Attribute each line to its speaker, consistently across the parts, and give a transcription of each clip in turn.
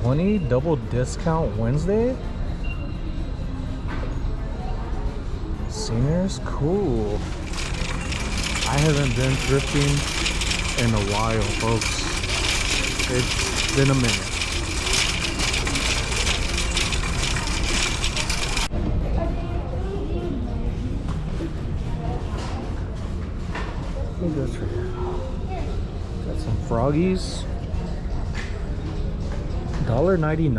Speaker 1: 20 double discount Wednesday. Seniors, cool. I haven't been thrifting in a while, folks. It's been a minute. What goes for here? Got some froggies. $1.99.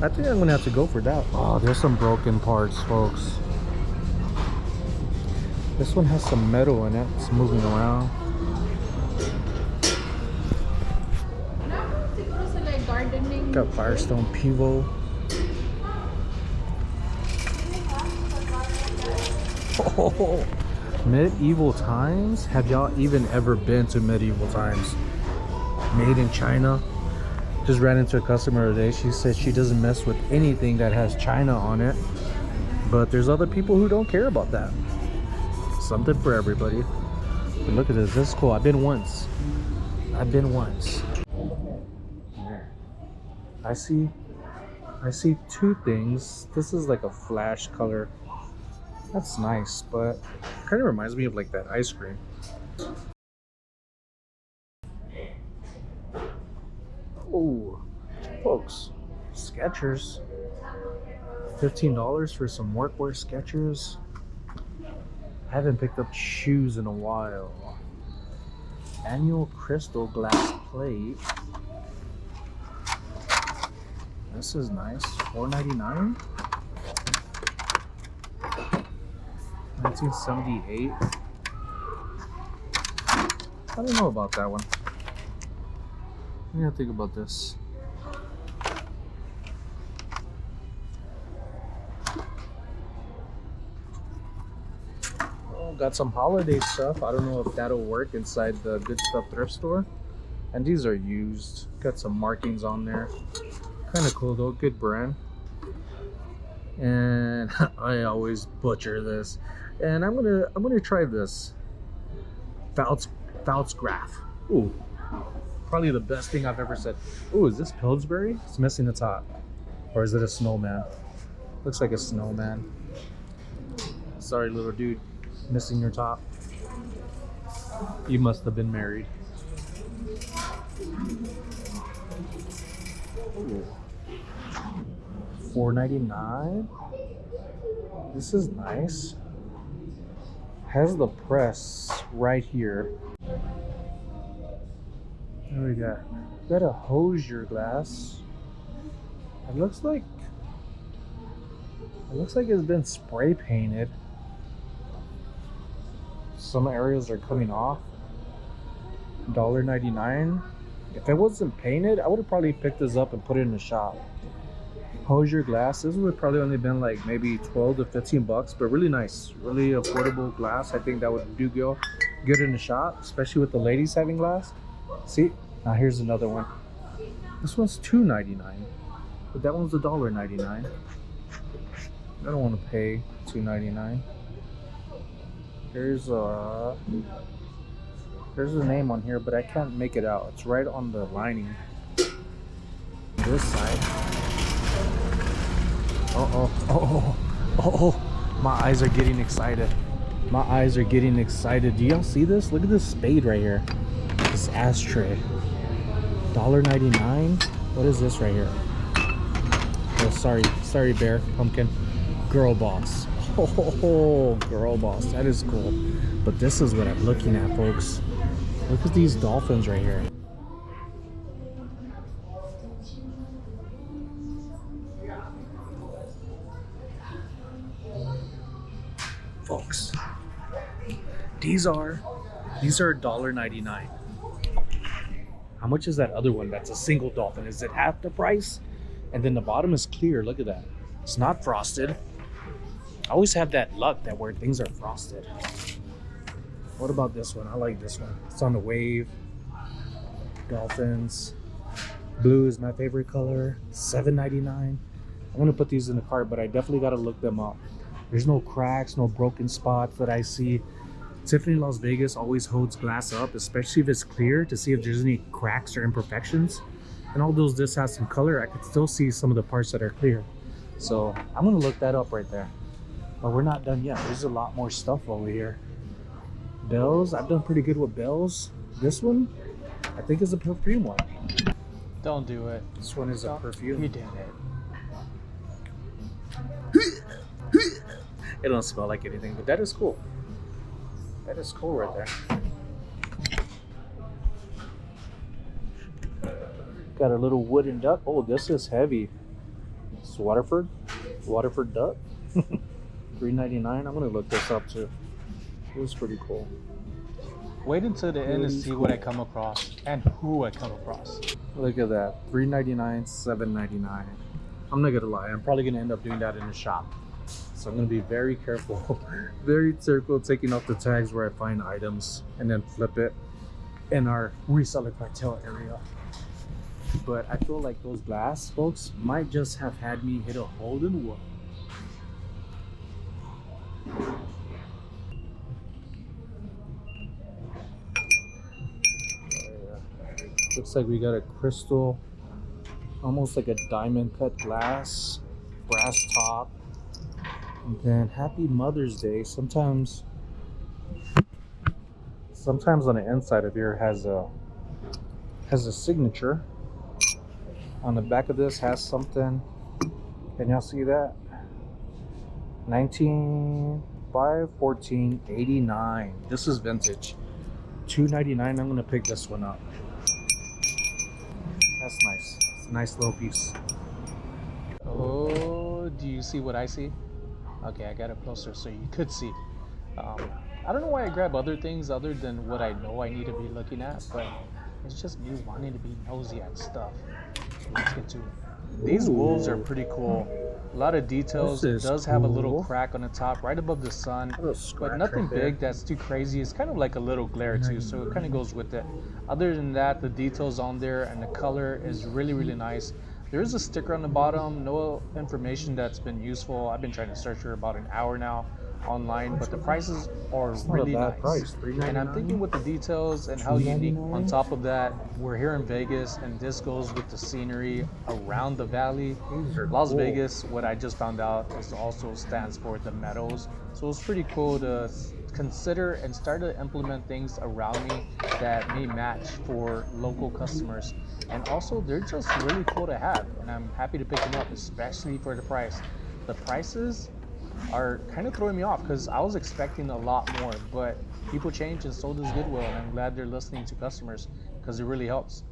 Speaker 1: I think I'm gonna have to go for that. Oh, there's some broken parts, folks. This one has some metal in it. It's moving around. Got Firestone Pivo. Oh, medieval times. Have y'all even ever been to medieval times? Made in China. Just ran into a customer today. She said she doesn't mess with anything that has China on it, but there's other people who don't care about that. Something for everybody. But look at this. This is cool. I've been once. I see two things. This is like a flash color. That's nice, but it kind of reminds me of like that ice cream. Oh, folks, Skechers. $15 for some workwear Skechers. I haven't picked up shoes in a while. Annual crystal glass plate. This is nice. $4.99. 1978. I don't know about that one. I gotta think about this. Oh, got some holiday stuff. I don't know if that'll work inside the Good Stuff thrift store. And these are used. Got some markings on there. Kind of cool though. Good brand. And I always butcher this. And I'm gonna try this. Pfaltzgraff. Ooh. Probably the best thing I've ever said. Ooh, is this Pillsbury? It's missing the top. Or is it a snowman? Looks like a snowman. Sorry, little dude. Missing your top. You must have been married. Ooh. $4.99. This is nice. Has the press right here. What do we got? Got a hosier glass. It looks like it's been spray painted. Some areas are coming off. $1.99. If it wasn't painted, I would have probably picked this up and put it in the shop. Hosier glass. This would probably only been like maybe 12 to 15 bucks, but really nice, really affordable glass. I think that would do good in the shop, especially with the ladies having glass. See, now here's another one. This one's $2.99, but that one's $1.99. I don't want to pay $2.99. There's a name on here, but I can't make it out. It's right on the lining. This side. Oh, my eyes are getting excited. My eyes are getting excited. Do y'all see this? Look at this spade right here. This ashtray. $1.99. What is this right here? Oh, sorry, bear, pumpkin. Girl Boss. Oh, Girl Boss. That is cool. But this is what I'm looking at, folks. Look at these dolphins right here. Folks, these are $1.99. How much is that other one that's a single dolphin? Is it half the price? And then the bottom is clear. Look at that. It's not frosted. I always have that luck that where things are frosted. What about this one? I like this one. It's on the wave. Dolphins. Blue is my favorite color. $7.99. I'm gonna put these in the cart, but I definitely gotta look them up. There's no cracks, no broken spots that I see. Tiffany Las Vegas always holds glass up, especially if it's clear, to see if there's any cracks or imperfections. And although this has some color, I could still see some of the parts that are clear. So I'm gonna look that up right there. But we're not done yet. There's a lot more stuff over here. Bells, I've done pretty good with bells. This one, I think is a perfume one.
Speaker 2: Don't do it.
Speaker 1: This one is a perfume.
Speaker 2: You did it.
Speaker 1: It don't smell like anything, but that is cool. That is cool right there. Got a little wooden duck. Oh, this is heavy. It's Waterford duck. $3.99. I'm gonna look this up too. It was pretty cool.
Speaker 2: Wait until the end to see what I come across and who I come across.
Speaker 1: Look at that. $3.99, $7.99. I'm not gonna lie, I'm probably gonna end up doing that in the shop. So I'm gonna be very careful, very careful taking off the tags where I find items and then flip it in our reseller cartel area. But I feel like those glass folks might just have had me hit a hole in the wall. Looks like we got a crystal, almost like a diamond cut glass, brass top, and then Happy Mother's Day. Sometimes on the inside of here has a signature. On the back of this has something. Can y'all see that? 19/5/14/89. This is vintage. $2.99. I'm gonna pick this one up. That's nice. It's a nice little piece.
Speaker 2: Oh, do you see what I see? Okay, I got it closer so you could see. I don't know why I grab other things other than what I know I need to be looking at, but it's just me wanting to be nosy at stuff. So let's get to it. These wolves are pretty cool. A lot of details. It does have a little crack on the top right above the sun, but nothing big that's too crazy. It's kind of like a little glare too, so it kind of goes with it. Other than that, the details on there and the color is really, really nice. There is a sticker on the bottom, no information that's been useful. I've been trying to search for about an hour now online, but the prices are really nice. And I'm thinking with the details and how unique, on top of that, we're here in Vegas, and this goes with the scenery around the valley. Las Vegas, what I just found out, is also stands for the Meadows. So it's pretty cool to consider and start to implement things around me that may match for local customers. And also, they're just really cool to have, and I'm happy to pick them up, especially for the price. The prices are kind of throwing me off because I was expecting a lot more, but people change and so does Goodwill, and I'm glad they're listening to customers because it really helps.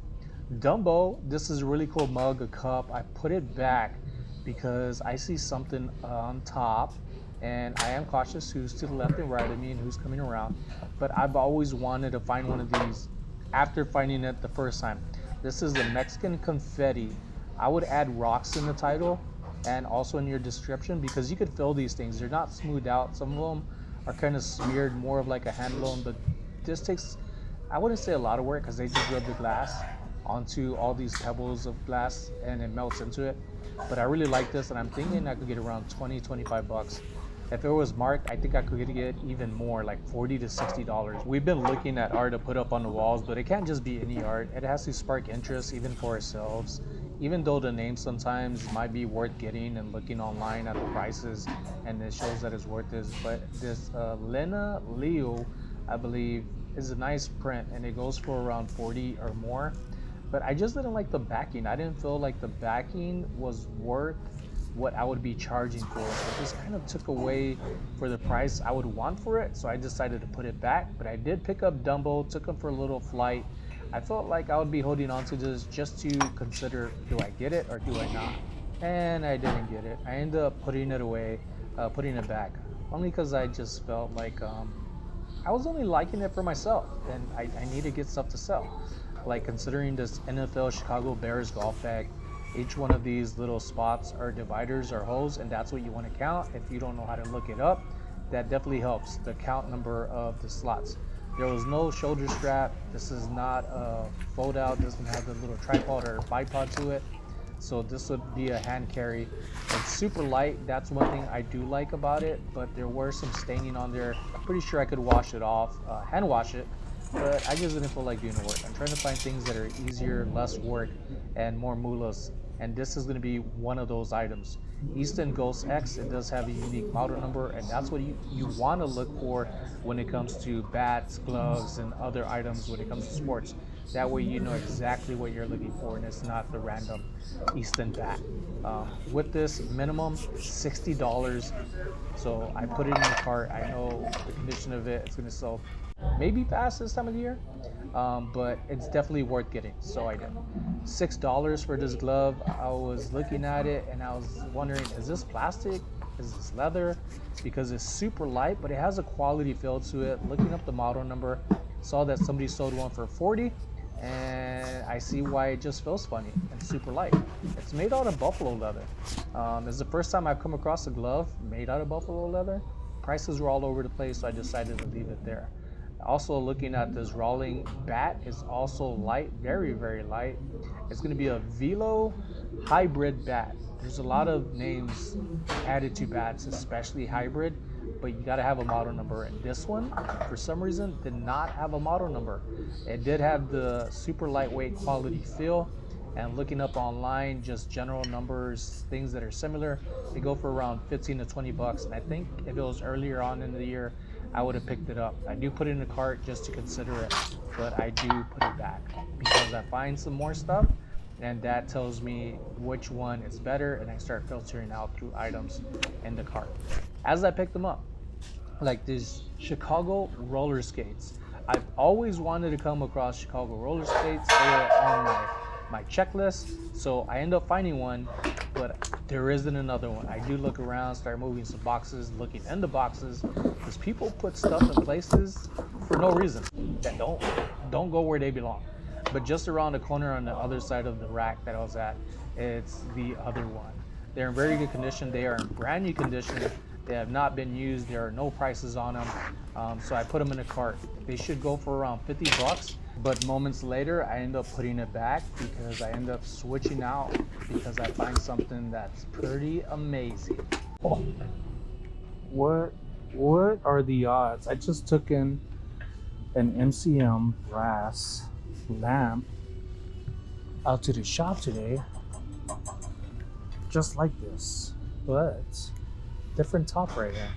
Speaker 2: Dumbo, this is a really cool mug, a cup. I put it back because I see something on top, and I am cautious who's to the left and right of me and who's coming around, but I've always wanted to find one of these after finding it the first time. This is the Mexican confetti. I would add rocks in the title and also in your description because you could fill these things. They're not smoothed out. Some of them are kind of smeared, more of like a hand blown, but this takes, I wouldn't say a lot of work because they just rub the glass onto all these pebbles of glass and it melts into it. But I really like this, and I'm thinking I could get around 20, 25 bucks. If it was marked, I think I could get even more, like $40 to $60. We've been looking at art to put up on the walls, but it can't just be any art. It has to spark interest even for ourselves. Even though the name sometimes might be worth getting and looking online at the prices, and it shows that it's worth this. But this Lena Leo, I believe, is a nice print, and it goes for around 40 or more. But I just didn't like the backing. I didn't feel like the backing was worth what I would be charging for. It just kind of took away for the price I would want for it, so I decided to put it back. But I did pick up Dumbo, took him for a little flight. I felt like I would be holding on to this just to consider, do I get it or do I not? And I didn't get it. I ended up putting it away, putting it back, only because I just felt like I was only liking it for myself, and I need to get stuff to sell. Like considering this NFL Chicago Bears golf bag, each one of these little spots are dividers or holes, and that's what you want to count. If you don't know how to look it up, that definitely helps, the count number of the slots. There was no shoulder strap. This is not a fold out, doesn't have the little tripod or bipod to it. So this would be a hand carry. It's super light. That's one thing I do like about it, but there were some staining on there. I'm pretty sure I could wash it off, hand wash it, but I just didn't feel like doing the work. I'm trying to find things that are easier, less work, and more mulas. And this is going to be one of those items. Easton Ghost X, it does have a unique model number, and that's what you want to look for when it comes to bats, gloves, and other items when it comes to sports. That way you know exactly what you're looking for, and it's not the random Easton bat. With this, minimum $60. So I put it in the cart. I know the condition of it, it's going to sell maybe fast this time of the year, but it's definitely worth getting, so I did. $6 for this glove. I was looking at it and I was wondering, is this plastic, is this leather? Because it's super light, but it has a quality feel to it. Looking up the model number, saw that somebody sold one for 40, and I see why it just feels funny and super light. It's made out of buffalo leather. It's the first time I've come across a glove made out of buffalo leather. Prices were all over the place, so I decided to leave it there. Also looking at this Rawling bat, is also light, very, very light. It's going to be a Velo hybrid bat. There's a lot of names added to bats, especially hybrid, but you got to have a model number. And this one, for some reason, did not have a model number. It did have the super lightweight quality feel. And looking up online, just general numbers, things that are similar, they go for around 15 to 20 bucks. And I think if it was earlier on in the year, I would have picked it up. I do put it in the cart just to consider it, but I do put it back because I find some more stuff, and that tells me which one is better, and I start filtering out through items in the cart. As I pick them up, like these Chicago roller skates. I've always wanted to come across Chicago roller skates. They are on my checklist, so I end up finding one, but there isn't another one. I do look around, start moving some boxes, looking in the boxes, because people put stuff in places for no reason that don't go where they belong. But just around the corner on the other side of the rack that I was at, it's the other one. They're in very good condition. They are in brand new condition. They have not been used. There are no prices on them. So I put them in a cart. They should go for around 50 bucks. But moments later, I end up putting it back because I end up switching out because I find something that's pretty amazing. Oh, what are the odds? I just took in an MCM brass lamp out to the shop today, just like this, but different top right here.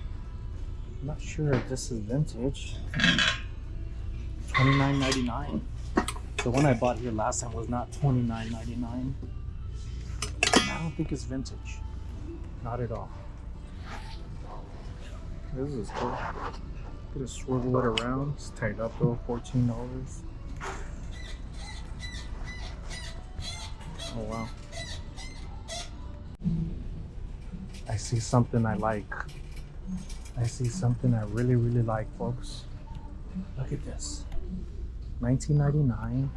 Speaker 2: I'm not sure if this is vintage. $29.99. The one I bought here last time was not $29.99. I don't think it's vintage. Not at all. This is cool. Gonna swivel it around. It's tied up though. $14. Oh wow. I see something I like. I see something I really, really like, folks. Look at this. $19.99.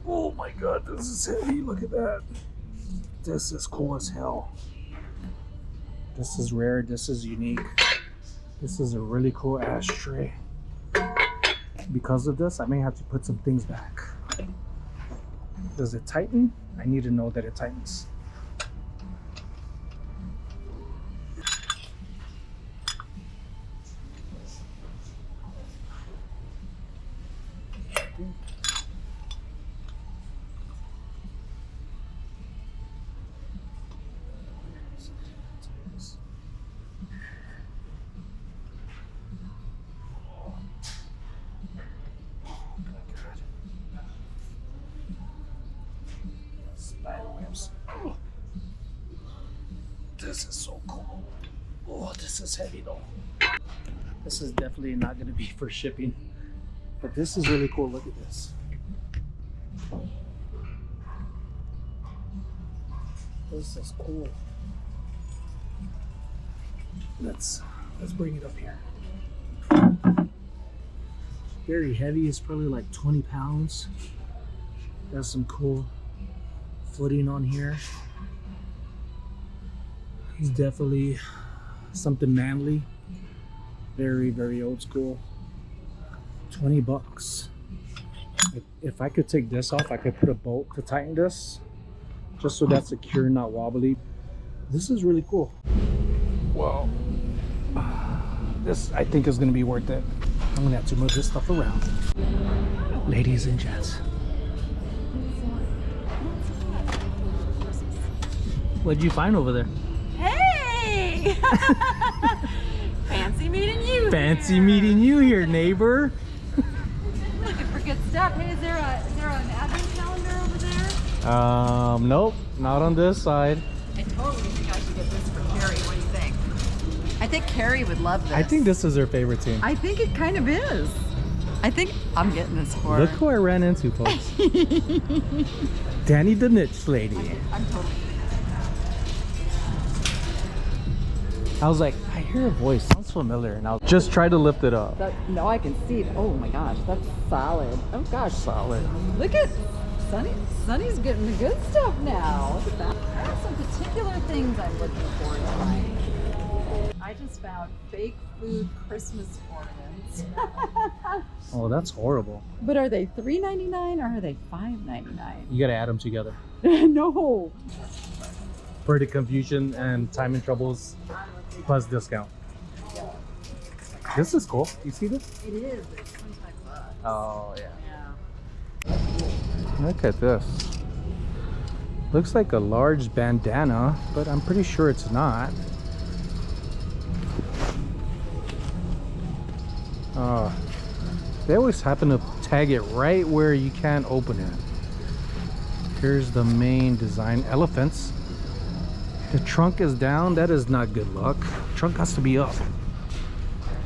Speaker 2: Oh my god, this is heavy. Look at that. This is cool as hell. This is rare. This is unique. This is a really cool ashtray. Because of this, I may have to put some things back. Does it tighten? I need to know that it tightens. This is so cool. Oh, this is heavy though. This is definitely not going to be for shipping, but this is really cool. Look at this. This is cool. Let's bring it up here. Very heavy. It's probably like 20 pounds. Got some cool footing on here. It's definitely something manly. Very, very old school. 20 bucks. If I could take this off, I could put a bolt to tighten this, just so that's secure, not wobbly. This is really cool. Well, this I think is gonna be worth it.
Speaker 1: I'm gonna have to move this stuff around. Ladies and gents. What'd you find over there?
Speaker 3: Hey! Fancy meeting you.
Speaker 1: Fancy meeting you here, neighbor.
Speaker 3: Looking for good stuff. Hey, is there an advent calendar over there?
Speaker 1: Nope, not on this side.
Speaker 3: I totally think I should get this for Carrie. What do you think? I think Carrie would love this.
Speaker 1: I think this is her favorite team.
Speaker 3: I think it kind of is. I think I'm getting this for her.
Speaker 1: Look who I ran into, folks. Danni the niche lady.
Speaker 3: I'm totally.
Speaker 1: I was like, I hear a voice, sounds familiar, and I'll just try to lift it up.
Speaker 3: No, I can see it. Oh my gosh, that's solid. Oh gosh,
Speaker 1: Solid.
Speaker 3: look at Sonny's getting the good stuff now. Look at that. I have some particular things I'm looking for tonight. I just found fake food Christmas ornaments.
Speaker 1: Oh, that's horrible.
Speaker 3: But are they $3.99 or are they $5.99?
Speaker 1: You gotta add them together.
Speaker 3: No.
Speaker 1: For the confusion and timing troubles, plus discount. This is cool. You see this?
Speaker 3: It is. It's $25.
Speaker 1: Oh, yeah.
Speaker 3: Yeah.
Speaker 1: Look at this. Looks like a large bandana, but I'm pretty sure it's not. They always happen to tag it right where you can't open it. Here's the main design. Elephants. The trunk is down. That is not good luck. Trunk has to be up.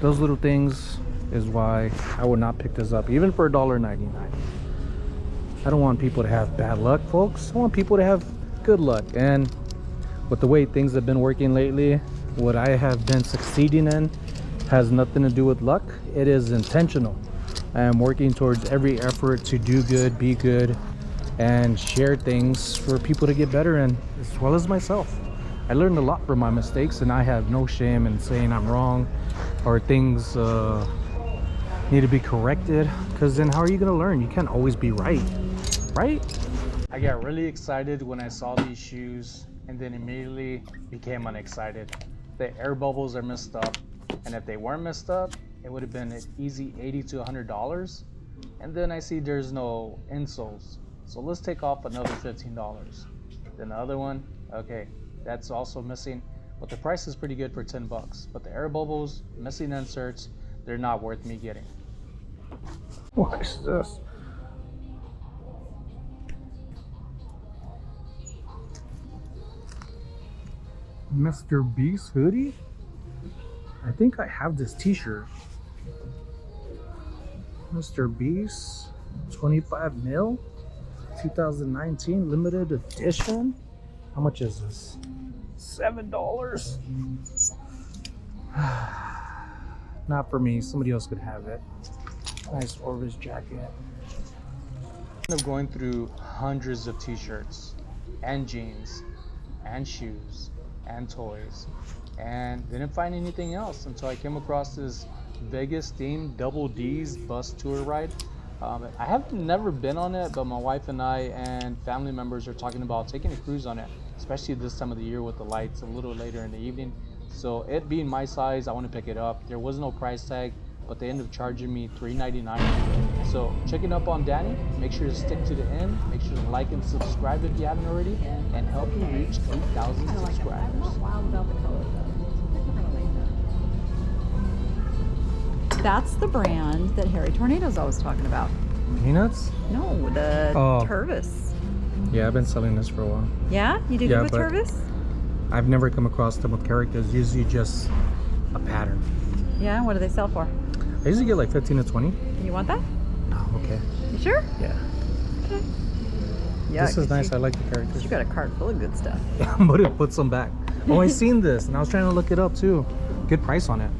Speaker 1: Those little things is why I would not pick this up, even for $1.99. I don't want people to have bad luck, folks. I want people to have good luck. And with the way things have been working lately, what I have been succeeding in has nothing to do with luck. It is intentional. I am working towards every effort to do good, be good, and share things for people to get better in, as well as myself. I learned a lot from my mistakes, and I have no shame in saying I'm wrong or things need to be corrected, because then how are you going to learn? You can't always be right, right?
Speaker 2: I got really excited when I saw these shoes and then immediately became unexcited. The air bubbles are messed up, and if they weren't messed up, it would have been an easy $80 to $100. And then I see there's no insoles, so let's take off another $15. Then the other one, okay, that's also missing, but the price is pretty good for 10 bucks. But the air bubbles, missing inserts, they're not worth me getting.
Speaker 1: What is this? Mr. Beast hoodie? I think I have this t-shirt. Mr. Beast 25 mil 2019 limited edition. How much is this? $7. Not for me. Somebody else could have it. Nice Orvis jacket.
Speaker 2: I'm going through hundreds of t-shirts and jeans and shoes and toys, and didn't find anything else until I came across this Vegas themed Double D's bus tour ride. I have never been on it, but my wife and I and family members are talking about taking a cruise on it, especially this time of the year with the lights a little later in the evening. So it being my size, I want to pick it up. There was no price tag, but they ended up charging me $3.99. So check it up on Danni. Make sure to stick to the end. Make sure to like and subscribe if you haven't already, and help me reach 8,000 subscribers.
Speaker 3: Wild about the color though. That's the brand that Harry Tornado's always talking about.
Speaker 1: Peanuts?
Speaker 3: No, the
Speaker 1: Oh.
Speaker 3: Tervis.
Speaker 1: Yeah, I've been selling this for a while.
Speaker 3: Yeah? You do
Speaker 1: Yeah,
Speaker 3: good with
Speaker 1: but-
Speaker 3: Tervis?
Speaker 1: I've never come across them with characters. Usually just a pattern.
Speaker 3: Yeah? What do they sell for?
Speaker 1: I usually get like 15 to 20.
Speaker 3: You want that?
Speaker 1: Oh, okay.
Speaker 3: You sure?
Speaker 1: Yeah.
Speaker 3: Okay. Yeah.
Speaker 1: This is nice. I like the characters.
Speaker 3: You got a cart full of good stuff.
Speaker 1: I'm gonna put some back. Oh, I seen this and I was trying to look it up too. Good price on it.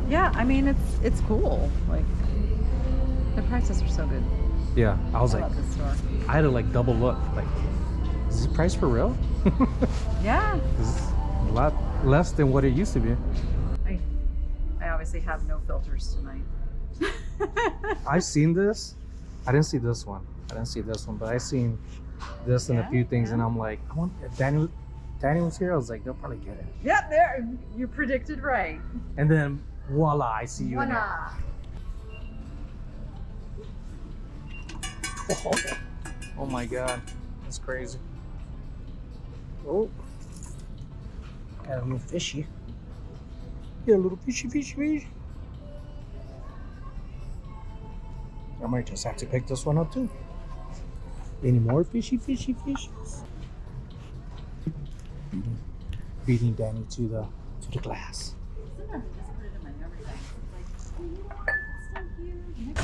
Speaker 3: Yeah, I mean it's cool. Like the prices are so good.
Speaker 1: Yeah, I was
Speaker 3: I
Speaker 1: like,
Speaker 3: love this store.
Speaker 1: I had to like double look. Like, is this price for real?
Speaker 3: Yeah.
Speaker 1: This is a lot less than what it used to be.
Speaker 3: I obviously have no filters tonight.
Speaker 1: I've seen this. I didn't see this one. But I seen this and a few things, and I'm like, I want. If Danni was here, I was like, they'll probably get it.
Speaker 3: Yeah, there. You predicted right.
Speaker 1: And then voila, I see you in there.
Speaker 3: Voila.
Speaker 1: Oh my god, that's crazy. Oh, got a little fishy. Yeah, a little fishy. I might just have to pick this one up too. Any more fishies? Feeding Danny to the glass.
Speaker 3: Sometimes I just put it in my everything. It's like, you know what? It's still here.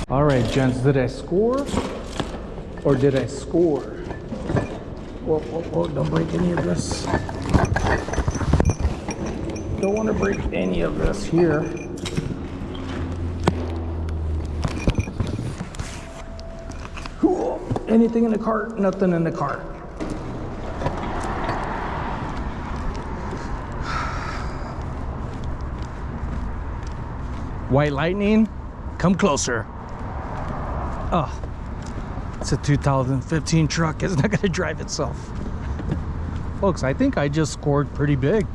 Speaker 1: All right, gents, did I score or did I score? Whoa, don't break any of this. Don't want to break any of this here. Anything in the cart? Nothing in the cart. White Lightning, come closer. Oh, it's a 2015 truck. It's not gonna drive itself. Folks, I think I just scored pretty big.